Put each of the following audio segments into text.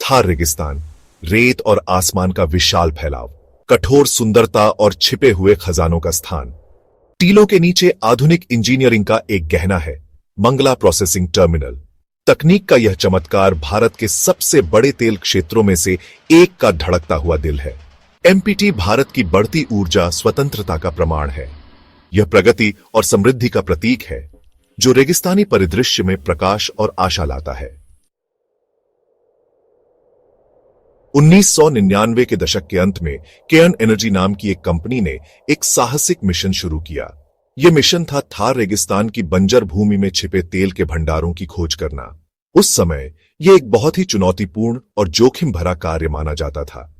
थार रेगिस्तान, रेत और आसमान का विशाल फैलाव, कठोर सुंदरता और छिपे हुए खजानों का स्थान। टीलों के नीचे आधुनिक इंजीनियरिंग का एक गहना है, मंगला प्रोसेसिंग टर्मिनल। तकनीक का यह चमत्कार भारत के सबसे बड़े तेल क्षेत्रों में से एक का धड़कता हुआ दिल है। एमपीटी भारत की बढ़ती ऊर्जा स्वतंत्रता का प्रमाण है। यह प्रगति और समृद्धि का प्रतीक है, जो रेगिस्तानी परिदृश्य में प्रकाश और आशा लाता है। 1999 के दशक के अंत में केयर्न एनर्जी नाम की एक कंपनी ने एक साहसिक मिशन शुरू किया। यह मिशन था थार रेगिस्तान की बंजर भूमि में छिपे तेल के भंडारों की खोज करना। उस समय यह एक बहुत ही चुनौतीपूर्ण और जोखिम भरा कार्य माना जाता था।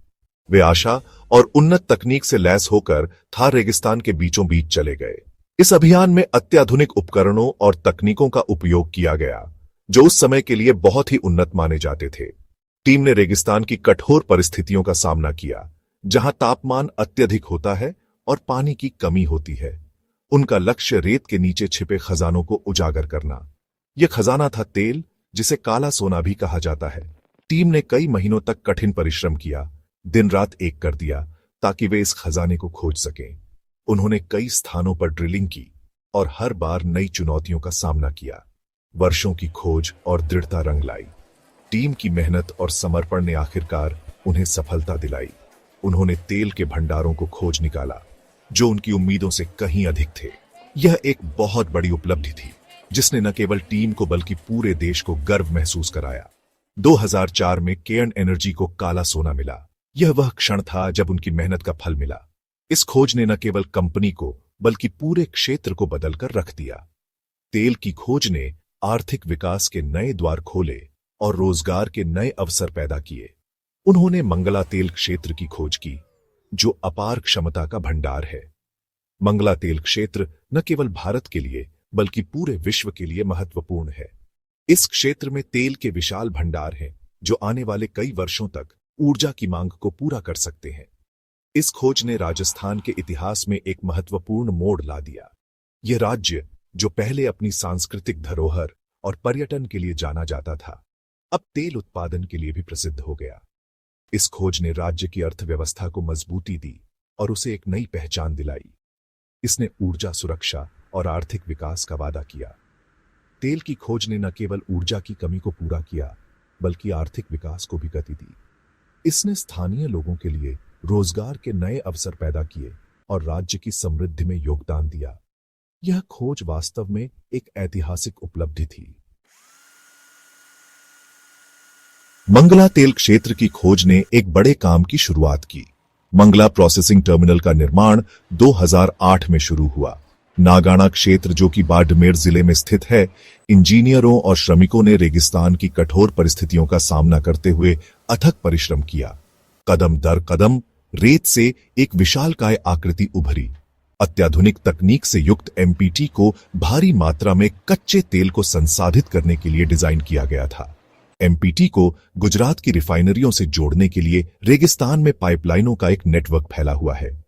वे आशा और उन्नत तकनीक से लैस होकर थार रेगिस्तान के बीचों बीच चले गए। इस अभियान में अत्याधुनिक उपकरणों और तकनीकों का उपयोग किया गया, जो उस समय के लिए बहुत ही उन्नत माने जाते थे। टीम ने रेगिस्तान की कठोर परिस्थितियों का सामना किया, जहां तापमान अत्यधिक होता है और पानी की कमी होती है। उनका लक्ष्य रेत के नीचे छिपे खजानों को उजागर करना। यह खजाना था तेल, जिसे काला सोना भी कहा जाता है। टीम ने कई महीनों तक कठिन परिश्रम किया, दिन रात एक कर दिया, ताकि वे इस खजाने को खोज सकें। उन्होंने कई स्थानों पर ड्रिलिंग की और हर बार नई चुनौतियों का सामना किया। वर्षों की खोज और दृढ़ता रंग लाई। टीम की मेहनत और समर्पण ने आखिरकार उन्हें सफलता दिलाई। उन्होंने तेल के भंडारों को खोज निकाला, जो उनकी उम्मीदों से कहीं अधिक थे। यह एक बहुत बड़ी उपलब्धि थी, जिसने न केवल टीम को बल्कि पूरे देश को गर्व महसूस कराया। 2004 में केयर्न एनर्जी को काला सोना मिला। यह वह क्षण था जब उनकी मेहनत का फल मिला। इस खोज ने न केवल कंपनी को बल्कि पूरे क्षेत्र को बदलकर रख दिया। तेल की खोज ने आर्थिक विकास के नए द्वार खोले और रोजगार के नए अवसर पैदा किए। उन्होंने मंगला तेल क्षेत्र की खोज की, जो अपार क्षमता का भंडार है। मंगला तेल क्षेत्र न केवल भारत के लिए बल्कि पूरे विश्व के लिए महत्वपूर्ण है। इस क्षेत्र में तेल के विशाल भंडार हैं, जो आने वाले कई वर्षों तक ऊर्जा की मांग को पूरा कर सकते हैं। इस खोज ने राजस्थान के इतिहास में एक महत्वपूर्ण मोड़ ला दिया। यह राज्य, जो पहले अपनी सांस्कृतिक धरोहर और पर्यटन के लिए जाना जाता था, अब तेल उत्पादन के लिए भी प्रसिद्ध हो गया। इस खोज ने राज्य की अर्थव्यवस्था को मजबूती दी और उसे एक नई पहचान दिलाई। इसने ऊर्जा सुरक्षा और आर्थिक विकास का वादा किया। तेल की खोज ने न केवल ऊर्जा की कमी को पूरा किया, बल्कि आर्थिक विकास को भी गति दी। इसने स्थानीय लोगों के लिए रोजगार के नए अवसर पैदा किए और राज्य की समृद्धि में योगदान दिया। यह खोज वास्तव में एक ऐतिहासिक उपलब्धि थी। मंगला तेल क्षेत्र की खोज ने एक बड़े काम की शुरुआत की। मंगला प्रोसेसिंग टर्मिनल का निर्माण 2008 में शुरू हुआ। नागाना क्षेत्र, जो कि बाड़मेर जिले में स्थित है, इंजीनियरों और श्रमिकों ने रेगिस्तान की कठोर परिस्थितियों का सामना करते हुए अथक परिश्रम किया। कदम दर कदम रेत से एक विशालकाय आकृति उभरी। अत्याधुनिक तकनीक से युक्त एमपीटी को भारी मात्रा में कच्चे तेल को संसाधित करने के लिए डिजाइन किया गया था। एमपीटी को गुजरात की रिफाइनरियों से जोड़ने के लिए रेगिस्तान में पाइपलाइनों का एक नेटवर्क फैला हुआ है।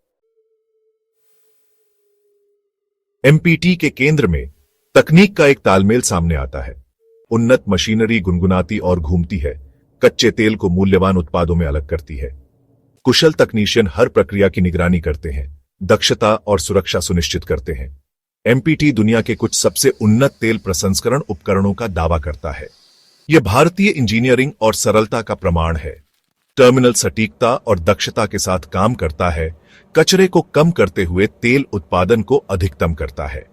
एमपीटी के केंद्र में तकनीक का एक तालमेल सामने आता है। उन्नत मशीनरी गुनगुनाती और घूमती है, कच्चे तेल को मूल्यवान उत्पादों में अलग करती है। कुशल तकनीशियन हर प्रक्रिया की निगरानी करते हैं, दक्षता और सुरक्षा सुनिश्चित करते हैं। एमपीटी दुनिया के कुछ सबसे उन्नत तेल प्रसंस्करण उपकरणों का दावा करता है। यह भारतीय इंजीनियरिंग और सरलता का प्रमाण है। टर्मिनल सटीकता और दक्षता के साथ काम करता है, कचरे को कम करते हुए तेल उत्पादन को अधिकतम करता है।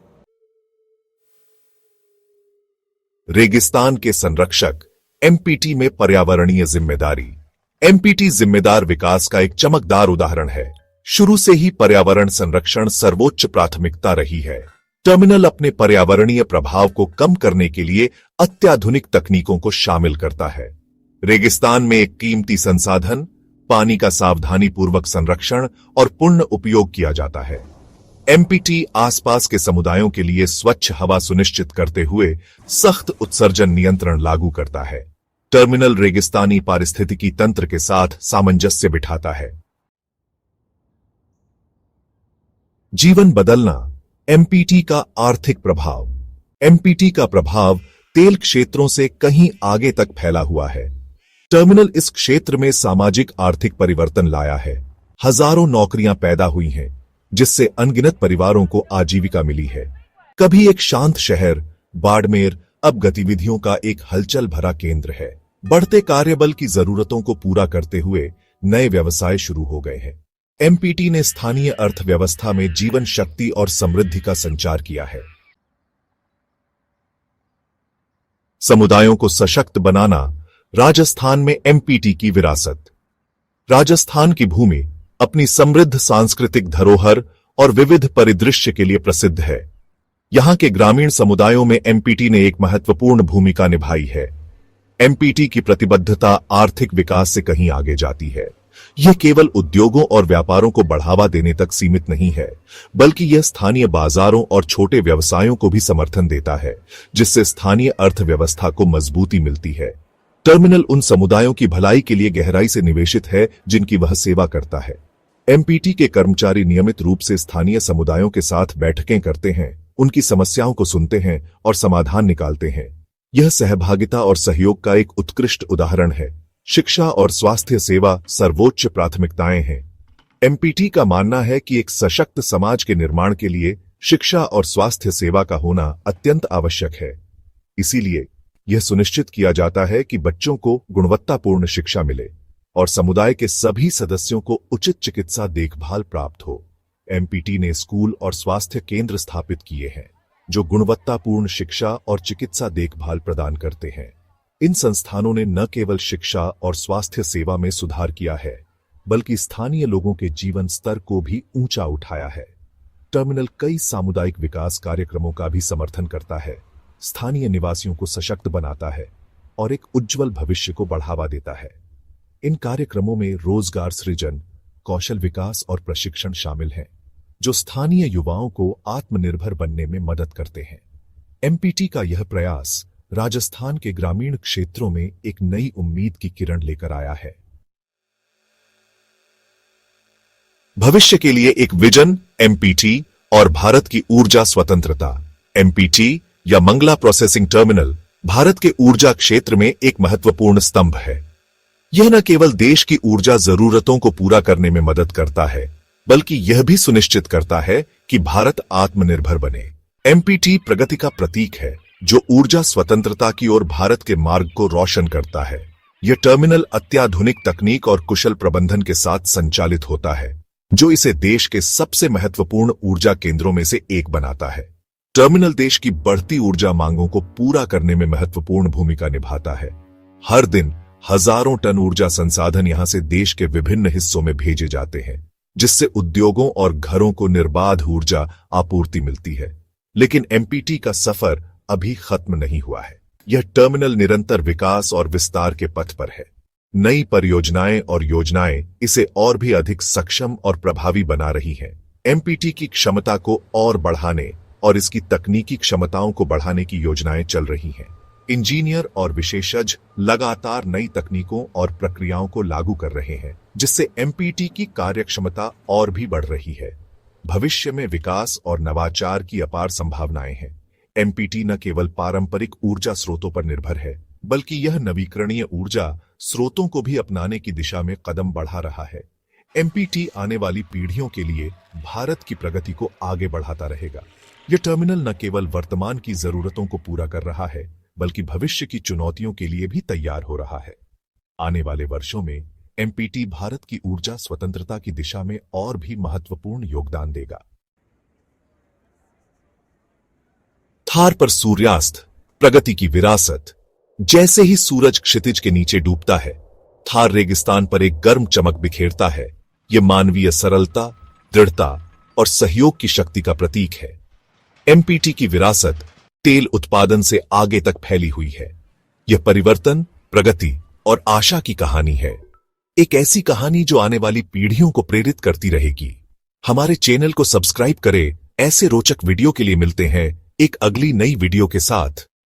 रेगिस्तान के संरक्षक एमपीटी में पर्यावरणीय जिम्मेदारी। एमपीटी जिम्मेदार विकास का एक चमकदार उदाहरण है। शुरू से ही पर्यावरण संरक्षण सर्वोच्च प्राथमिकता रही है। टर्मिनल अपने पर्यावरणीय प्रभाव को कम करने के लिए अत्याधुनिक तकनीकों को शामिल करता है। रेगिस्तान में एक कीमती संसाधन, पानी का सावधानीपूर्वक संरक्षण और पूर्ण उपयोग किया जाता है। एमपीटी आसपास के समुदायों के लिए स्वच्छ हवा सुनिश्चित करते हुए सख्त उत्सर्जन नियंत्रण लागू करता है। टर्मिनल रेगिस्तानी पारिस्थितिकी तंत्र के साथ सामंजस्य बिठाता है। जीवन बदलना। एमपीटी का आर्थिक प्रभाव। एमपीटी का प्रभाव तेल क्षेत्रों से कहीं आगे तक फैला हुआ है। टर्मिनल इस क्षेत्र में सामाजिक आर्थिक परिवर्तन लाया है। हजारों नौकरियां पैदा हुई हैं, जिससे अनगिनत परिवारों को आजीविका मिली है। कभी एक शांत शहर बाड़मेर अब गतिविधियों का एक हलचल भरा केंद्र है। बढ़ते कार्यबल की जरूरतों को पूरा करते हुए नए व्यवसाय शुरू हो गए हैं। एमपीटी ने स्थानीय अर्थव्यवस्था में जीवन शक्ति और समृद्धि का संचार किया है। समुदायों को सशक्त बनाना। राजस्थान में एमपीटी की विरासत। राजस्थान की भूमि अपनी समृद्ध सांस्कृतिक धरोहर और विविध परिदृश्य के लिए प्रसिद्ध है। यहां के ग्रामीण समुदायों में एमपीटी ने एक महत्वपूर्ण भूमिका निभाई है। एमपीटी की प्रतिबद्धता आर्थिक विकास से कहीं आगे जाती है। यह केवल उद्योगों और व्यापारों को बढ़ावा देने तक सीमित नहीं है, बल्कि यह स्थानीय बाजारों और छोटे व्यवसायों को भी समर्थन देता है, जिससे स्थानीय अर्थव्यवस्था को मजबूती मिलती है। टर्मिनल उन समुदायों की भलाई के लिए गहराई से निवेशित है जिनकी वह सेवा करता है। एमपीटी के कर्मचारी नियमित रूप से स्थानीय समुदायों के साथ बैठकें करते हैं, उनकी समस्याओं को सुनते हैं और समाधान निकालते हैं। यह सहभागिता और सहयोग का एक उत्कृष्ट उदाहरण है। शिक्षा और स्वास्थ्य सेवा सर्वोच्च प्राथमिकताएं हैं। एमपीटी का मानना है कि एक सशक्त समाज के निर्माण के लिए शिक्षा और स्वास्थ्य सेवा का होना अत्यंत आवश्यक है। इसीलिए यह सुनिश्चित किया जाता है कि बच्चों को गुणवत्तापूर्ण शिक्षा मिले और समुदाय के सभी सदस्यों को उचित चिकित्सा देखभाल प्राप्त हो। एमपीटी ने स्कूल और स्वास्थ्य केंद्र स्थापित किए हैं, जो गुणवत्तापूर्ण शिक्षा और चिकित्सा देखभाल प्रदान करते हैं। इन संस्थानों ने न केवल शिक्षा और स्वास्थ्य सेवा में सुधार किया है, बल्कि स्थानीय लोगों के जीवन स्तर को भी ऊंचा उठाया है। टर्मिनल कई सामुदायिक विकास कार्यक्रमों का भी समर्थन करता है, स्थानीय निवासियों को सशक्त बनाता है और एक उज्जवल भविष्य को बढ़ावा देता है। इन कार्यक्रमों में रोजगार सृजन, कौशल विकास और प्रशिक्षण शामिल हैं, जो स्थानीय युवाओं को आत्मनिर्भर बनने में मदद करते हैं। एमपीटी का यह प्रयास राजस्थान के ग्रामीण क्षेत्रों में एक नई उम्मीद की किरण लेकर आया है। भविष्य के लिए एक विजन। एमपीटी और भारत की ऊर्जा स्वतंत्रता। एमपीटी या मंगला प्रोसेसिंग टर्मिनल भारत के ऊर्जा क्षेत्र में एक महत्वपूर्ण स्तंभ है। यह न केवल देश की ऊर्जा जरूरतों को पूरा करने में मदद करता है, बल्कि यह भी सुनिश्चित करता है कि भारत आत्मनिर्भर बने। एमपीटी प्रगति का प्रतीक है, जो ऊर्जा स्वतंत्रता की ओर भारत के मार्ग को रोशन करता है। यह टर्मिनल अत्याधुनिक तकनीक और कुशल प्रबंधन के साथ संचालित होता है, जो इसे देश के सबसे महत्वपूर्ण ऊर्जा केंद्रों में से एक बनाता है। टर्मिनल देश की बढ़ती ऊर्जा मांगों को पूरा करने में महत्वपूर्ण भूमिका निभाता है। हर दिन हजारों टन ऊर्जा संसाधन यहां से देश के विभिन्न हिस्सों में भेजे जाते हैं, जिससे उद्योगों और घरों को निर्बाध ऊर्जा आपूर्ति मिलती है। लेकिन एमपीटी का सफर अभी खत्म नहीं हुआ है। यह टर्मिनल निरंतर विकास और विस्तार के पथ पर है। नई परियोजनाएं और योजनाएं इसे और भी अधिक सक्षम और प्रभावी बना रही हैं। एमपीटी की क्षमता को और बढ़ाने और इसकी तकनीकी क्षमताओं को बढ़ाने की योजनाएं चल रही हैं। इंजीनियर और विशेषज्ञ लगातार नई तकनीकों और प्रक्रियाओं को लागू कर रहे हैं, जिससे एमपीटी की कार्यक्षमता और भी बढ़ रही है। भविष्य में विकास और नवाचार की अपार संभावनाएं हैं। एमपीटी न केवल पारंपरिक ऊर्जा स्रोतों पर निर्भर है, बल्कि यह नवीकरणीय ऊर्जा स्रोतों को भी अपनाने की दिशा में कदम बढ़ा रहा है। एमपीटी आने वाली पीढ़ियों के लिए भारत की प्रगति को आगे बढ़ाता रहेगा। यह टर्मिनल न केवल वर्तमान की जरूरतों को पूरा कर रहा है, बल्कि भविष्य की चुनौतियों के लिए भी तैयार हो रहा है। आने वाले वर्षों में एमपीटी भारत की ऊर्जा स्वतंत्रता की दिशा में और भी महत्वपूर्ण योगदान देगा। थार पर सूर्यास्त, प्रगति की विरासत। जैसे ही सूरज क्षितिज के नीचे डूबता है, थार रेगिस्तान पर एक गर्म चमक बिखेरता है। यह मानवीय सरलता, दृढ़ता और सहयोग की शक्ति का प्रतीक है। एमपीटी की विरासत तेल उत्पादन से आगे तक फैली हुई है। यह परिवर्तन, प्रगति और आशा की कहानी है। एक ऐसी कहानी जो आने वाली पीढ़ियों को प्रेरित करती रहेगी। हमारे चैनल को सब्सक्राइब करें। ऐसे रोचक वीडियो के लिए मिलते हैं एक अगली नई वीडियो के साथ।